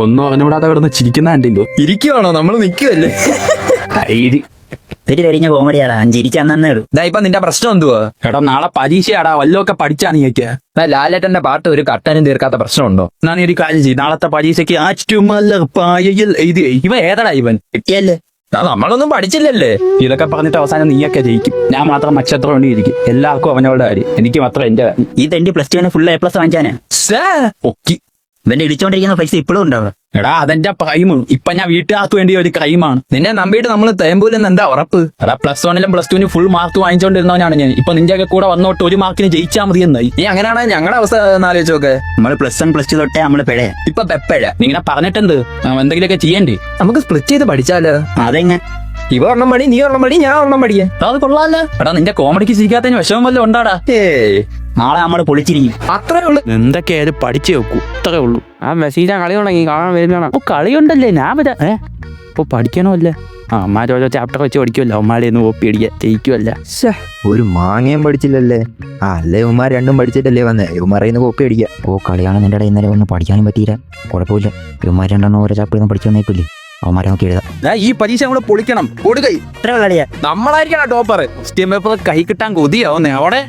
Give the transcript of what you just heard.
ഒന്നും അറിഞ്ഞുകൂടാതെ കിടന്ന് ചിരിക്കുന്ന കണ്ടില്ലോ. ഇരിക്കുവാണോ? നമ്മൾ നിൽക്കുവല്ലേ. തെരിഞ്ഞ കോമഡിയാടാ, ചിരിച്ചന്നേ ഉള്ളൂ. ഇതാ ഇപ്പൊ നിന്റെ പ്രശ്നം എന്തുവാ? എടാ നാളെ പരീക്ഷയാടാ, വല്ലതൊക്കെ പഠിച്ചാ നീയൊക്കെ. ലാലേട്ടന്റെ പാട്ട് ഒരു കട്ടനും തീർക്കാത്ത പ്രശ്നമുണ്ടോ? ഞാൻ ഒരു കാര്യം ചെയ്യും, നാളത്തെ പരീക്ഷയ്ക്ക് പായയിൽ എഴുതി. ഇവ ഏതടാ ഇവൻ? കിട്ടിയല്ലേ? നമ്മളൊന്നും പഠിച്ചില്ലല്ലേ. ഇതൊക്കെ പറഞ്ഞിട്ട് അവസാനം നീയൊക്കെ ജയിക്കും, ഞാൻ മാത്രം നക്ഷത്രം കൊണ്ടിരിക്കും. എല്ലാവർക്കും അവനോട് കാര്യം, എനിക്ക് മാത്രം എന്റെ കാര്യം. ഈ തെണ്ടി +2 ഫുൾ A+ വാങ്ങിച്ചാനാ. പൊക്കി ഇവന്റെ ഇടിച്ചോണ്ടിരിക്കുന്ന പൈസ ഇപ്പോഴും ഉണ്ടാവുക. എടാ അതെന്റെ ക്രൈമാണ്. ഇപ്പൊ ഞാൻ വീട്ടുകാർക്ക് വേണ്ടി ഒരു ക്രൈമാണ്. നിന്നെ നമ്പിയിട്ട് നമ്മൾ തേമ്പൂലെന്ന് എന്താ ഉറപ്പ്? എടാ +1ലും +2നും ഫുൾ മാർക്ക് വാങ്ങിച്ചോണ്ടിരുന്നവനാണ് ഞാൻ. ഇപ്പൊ നിന്റെയൊക്കെ കൂടെ വന്നോട്ട് ഒരു മാർക്കിന് ജയിച്ചാ മതി എന്നായി. നീ അങ്ങനെയാണെങ്കിൽ ഞങ്ങളുടെ അവസ്ഥ ആലോചിച്ച് നോക്ക്. നമ്മള് +1 +2 തൊട്ടേ നമ്മള് പെടയാ. ഇപ്പൊ പെപ്പഴ നീ ഇങ്ങനെ പറഞ്ഞിട്ടുണ്ട്, എന്തെങ്കിലുമൊക്കെ ചെയ്യണ്ടേ? നമുക്ക് സ്പ്ലിറ്റ് ചെയ്ത് പഠിച്ചാലോ? അതെങ്ങനെ? ഇവ ഒരെണ്ണം പടി, നീ ഒരെണ്ണം പടി, ഞാൻ ഒരെണ്ണം പഠിക്കാം. അത് കൊള്ളാല്ല. എടാ നിന്റെ കോമഡിക്ക് ചിരിക്കാത്തതിന് വിഷമം വല്ലതും ഉണ്ടാടാ? ഏയ് നാളെ നമ്മള് പൊളിച്ചിരിക്കും. അത്രേ ഉള്ളു. എന്തൊക്കെയായാലും പഠിച്ചേ വെക്കൂ, അത്രേ ഉള്ളൂ. ആ മെസ്സീജ കളി തുടങ്ങി, കാണാൻ വരുന്നതാണ്. ഓ കളിയുണ്ടല്ലേ, ഞാൻ വരാം. ഇപ്പൊ പഠിക്കണോ അല്ലേ? അമ്മമാർ ഓരോ ചാപ്റ്റർ വെച്ച് പഠിക്കുമല്ലോ, അമ്മമാരെ ഒന്ന് കോപ്പി അടിക്കുക, ജയിക്കുമല്ല. ഒരു മാങ്ങയും പഠിച്ചില്ലല്ലേ. അല്ലേ ഇവന്മാർ രണ്ടും പഠിച്ചിട്ടല്ലേ വന്നേ, ഇവന്മാരെ കോപ്പി അടിക്കുക. ഓ കളിയാണ് നിന്റെ ഇടയിൽ ഇന്നലെ ഒന്നും പഠിക്കാനും പറ്റിയില്ല. കുഴപ്പമില്ല, ഇവന്മാർ രണ്ടെണ്ണം ഓരോ ചാപ്റ്റർ ഒന്നും പഠിച്ചു വന്നേക്കില്ലേ, അവന്മാരെ നോക്കി എഴുതാം. ഈ പരീക്ഷ നമ്മള് പൊളിക്കണം. കൊടുകൈ ഇത്ര കളിയാ. നമ്മളായിരിക്കണം ടോപ്പർ. ക്വസ്റ്റ്യൻ പേപ്പർ കൈ കിട്ടാൻ കൊതിയാവുന്നേ അവിടെ.